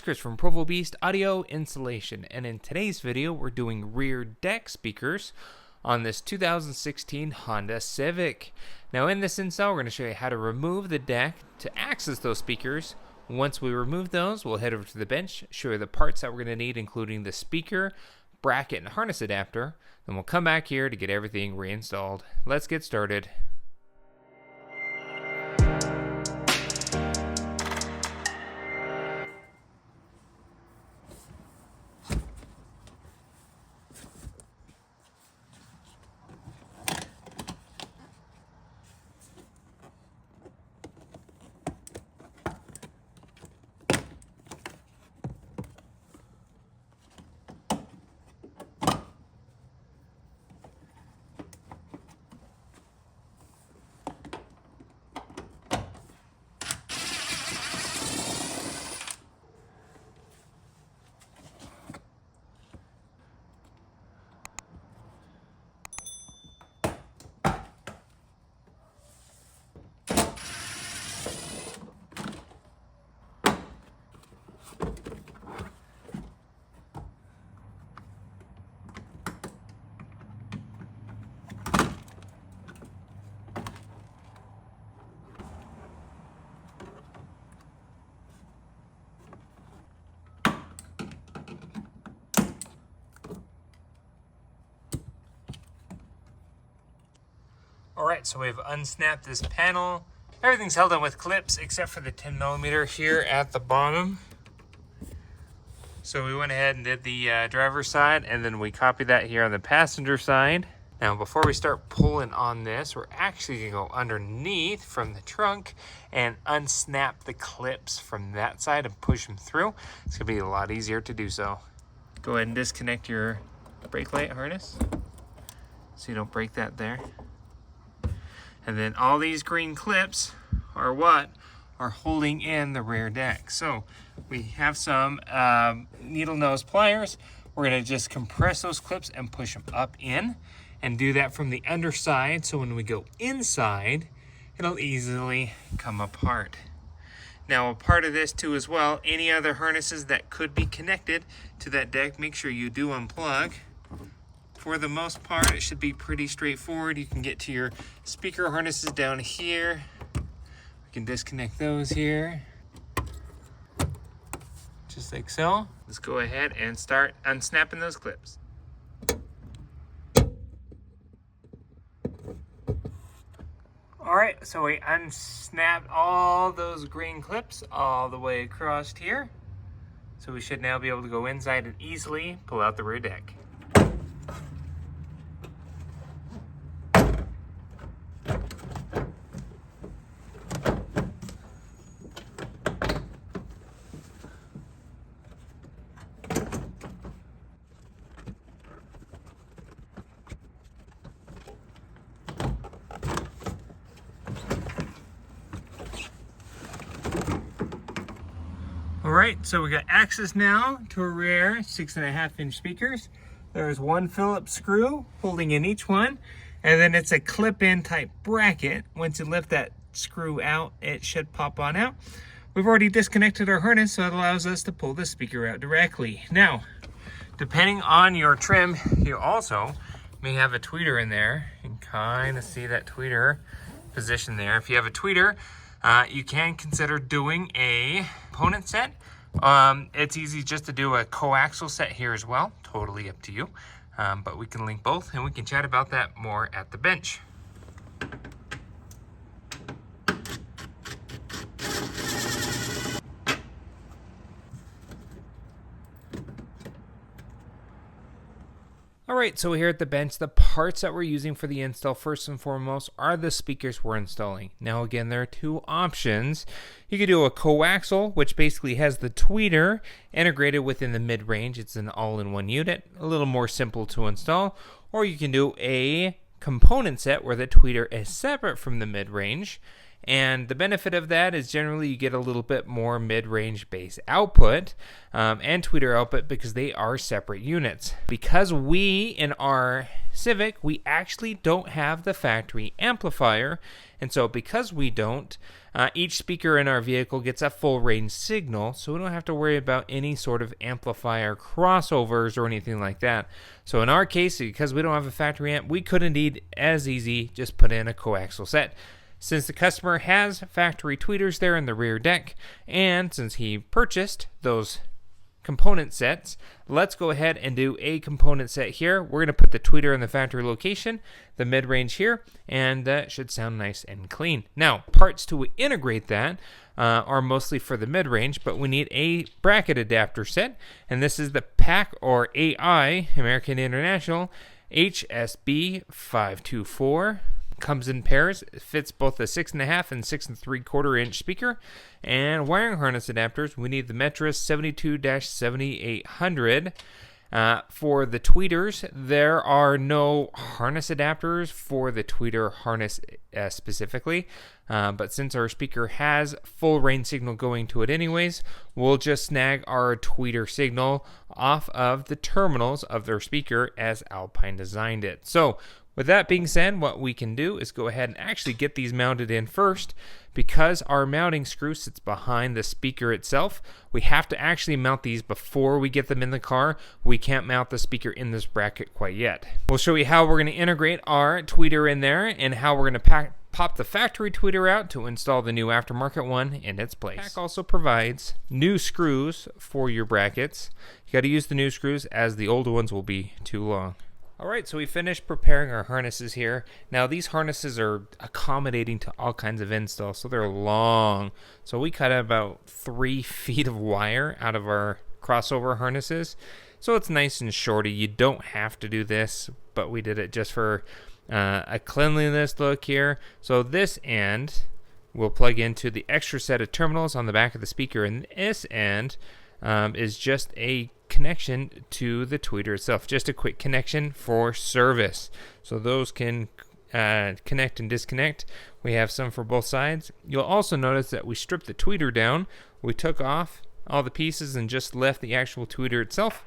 Chris from Provo Beast Audio Installation, and in today's video we're doing rear deck speakers on this 2016 Honda Civic. Now in this install we're going to show you how to remove the deck to access those speakers. Once we remove those, we'll head over to the bench, show you the parts that we're going to need, including the speaker, bracket, and harness adapter. Then we'll come back here to get everything reinstalled. Let's get started. Alright, so we've unsnapped this panel. Everything's held on with clips except for the 10mm here at the bottom. So we went ahead and did the driver's side, and then we copied that here on the passenger side. Now before we start pulling on this, we're actually going to go underneath from the trunk and unsnap the clips from that side and push them through. It's going to be a lot easier to do so. Go ahead and disconnect your brake light harness so you don't break that there. And then all these green clips are what are holding in the rear deck. So we have some needle nose pliers. We're going to just compress those clips and push them up in, and do that from the underside, so when we go inside it'll easily come apart. Now a part of this too as well, any other harnesses that could be connected to that deck, make sure you do unplug. For the most part, it should be pretty straightforward. You can get to your speaker harnesses down here. We can disconnect those here, just like so. Let's go ahead and start unsnapping those clips. All right, so we unsnapped all those green clips all the way across here. So we should now be able to go inside and easily pull out the rear deck. Alright, so we got access now to a rear 6.5-inch speakers. There's one Phillips screw holding in each one, and then it's a clip-in type bracket. Once you lift that screw out, it should pop on out. We've already disconnected our harness, so it allows us to pull the speaker out directly. Now, depending on your trim, you also may have a tweeter in there. You can kind of see that tweeter position there. If you have a tweeter, you can consider doing a component set. It's easy just to do a coaxial set here as well. Totally up to you. But we can link both, and we can chat about that more at the bench. Alright, so here at the bench, the parts that we're using for the install first and foremost are the speakers we're installing. Now again, there are two options. You could do a coaxial, which basically has the tweeter integrated within the mid-range. It's an all-in-one unit, a little more simple to install. Or you can do a component set where the tweeter is separate from the mid-range, And the benefit of that is generally you get a little bit more mid-range bass output and tweeter output because they are separate units. Because we, in our Civic, we actually don't have the factory amplifier. And so because we don't, each speaker in our vehicle gets a full range signal, so we don't have to worry about any sort of amplifier crossovers or anything like that. So in our case, because we don't have a factory amp, we could indeed, as easy, just put in a coaxial set. Since the customer has factory tweeters there in the rear deck, and since he purchased those component sets, let's go ahead and do a component set here. We're going to put the tweeter in the factory location, the mid-range here, and that should sound nice and clean. Now, parts to integrate that are mostly for the mid-range, but we need a bracket adapter set, and this is the PAC or AI, American International, HSB 524. Comes in pairs. It fits both the 6.5 and 6 3/4 inch speaker. And wiring harness adapters, we need the Metris 72-7800. For the tweeters, there are no harness adapters for the tweeter harness specifically. But since our speaker has full range signal going to it anyways, we'll just snag our tweeter signal off of the terminals of their speaker as Alpine designed it. So with that being said, what we can do is go ahead and actually get these mounted in first. Because our mounting screw sits behind the speaker itself, we have to actually mount these before we get them in the car. We can't mount the speaker in this bracket quite yet. We'll show you how we're going to integrate our tweeter in there and how we're going to pop the factory tweeter out to install the new aftermarket one in its place. PAC also provides new screws for your brackets. You got to use the new screws as the older ones will be too long. Alright, so we finished preparing our harnesses here. Now these harnesses are accommodating to all kinds of installs, so they're long. So we cut about 3 feet of wire out of our crossover harnesses. So it's nice and shorty. You don't have to do this, but we did it just for a cleanliness look here. So this end will plug into the extra set of terminals on the back of the speaker, and this end is just a connection to the tweeter itself, just a quick connection for service, so those can connect and disconnect. We have some for both sides. You'll also notice that we stripped the tweeter down. We took off all the pieces and just left the actual tweeter itself,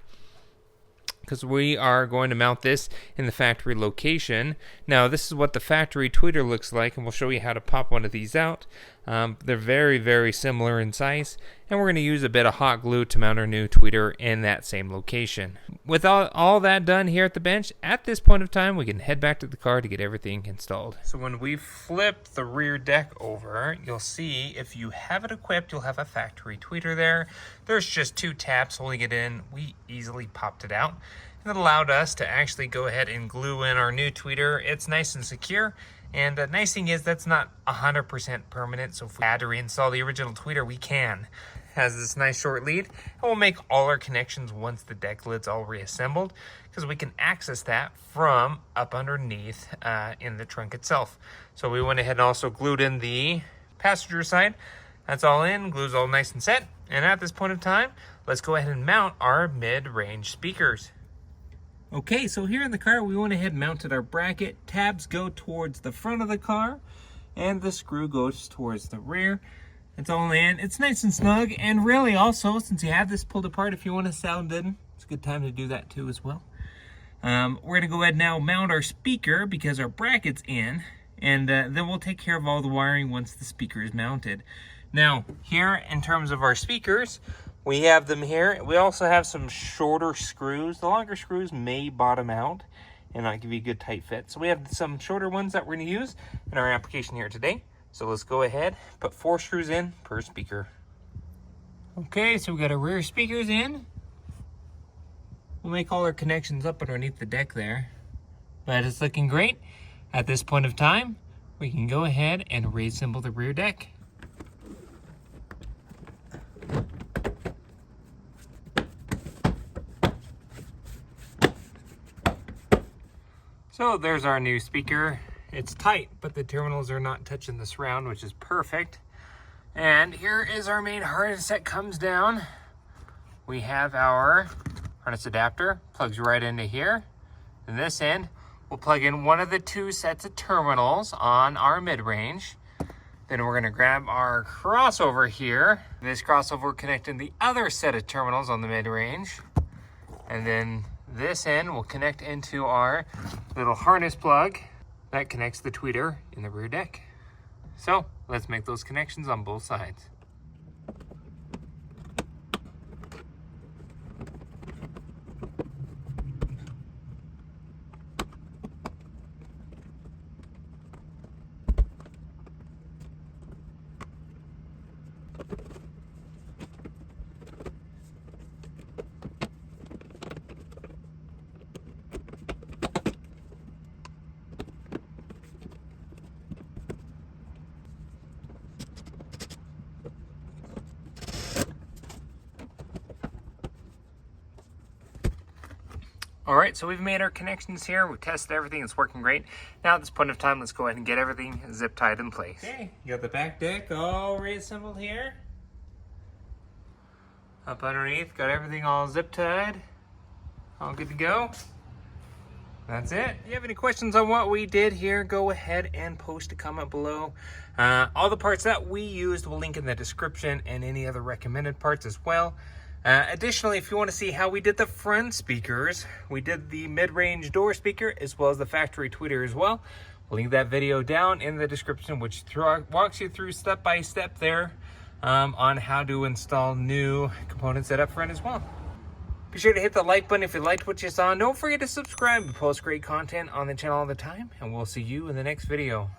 because we are going to mount this in the factory location. Now this is what the factory tweeter looks like, and we'll show you how to pop one of these out. They're very, very similar in size, and we're going to use a bit of hot glue to mount our new tweeter in that same location. With all that done here at the bench, at this point of time, we can head back to the car to get everything installed. So when we flip the rear deck over, you'll see if you have it equipped, you'll have a factory tweeter there. There's just 2 tabs holding it in. We easily popped it out. And it allowed us to actually go ahead and glue in our new tweeter. It's nice and secure. And the nice thing is that's not 100% permanent, so if we had to reinstall the original tweeter, we can. It has this nice short lead, and we'll make all our connections once the deck lid's all reassembled, because we can access that from up underneath in the trunk itself. So we went ahead and also glued in the passenger side. That's all in, glue's all nice and set. And at this point of time, let's go ahead and mount our mid-range speakers. Okay, so here in the car, we went ahead and mounted our bracket. Tabs go towards the front of the car, and the screw goes towards the rear. It's all in. It's nice and snug, and really also, since you have this pulled apart, if you want to sound in, it's a good time to do that too as well. We're going to go ahead now mount our speaker because our bracket's in, and then we'll take care of all the wiring once the speaker is mounted. Now, here in terms of our speakers, we have them here. We also have some shorter screws. The longer screws may bottom out and not give you a good tight fit. So we have some shorter ones that we're going to use in our application here today. So let's go ahead, put 4 screws in per speaker. Okay, so we got our rear speakers in. We'll make all our connections up underneath the deck there. But it's looking great. At this point of time, we can go ahead and reassemble the rear deck. So there's our new speaker. It's tight, but the terminals are not touching the surround, which is perfect. And here is our main harness that comes down. We have our harness adapter, plugs right into here. And this end, we'll plug in one of the 2 sets of terminals on our mid-range. Then we're gonna grab our crossover here. This crossover connecting the other set of terminals on the mid-range. And then this end will connect into our little harness plug that connects the tweeter in the rear deck. So let's make those connections on both sides. All right, so we've made our connections here. We've tested everything, it's working great. Now at this point of time, let's go ahead and get everything zip tied in place. Okay, you got the back deck all reassembled here. Up underneath, got everything all zip tied. All good to go. That's it. If you have any questions on what we did here, go ahead and post a comment below. All the parts that we used will link in the description, and any other recommended parts as well. Additionally, if you want to see how we did the front speakers, we did the mid-range door speaker as well as the factory tweeter as well. We'll link that video down in the description, which walks you through step by step there on how to install new components set up front as well. Be sure to hit the like button if you liked what you saw, and don't forget to subscribe. We post great content on the channel all the time, and we'll see you in the next video.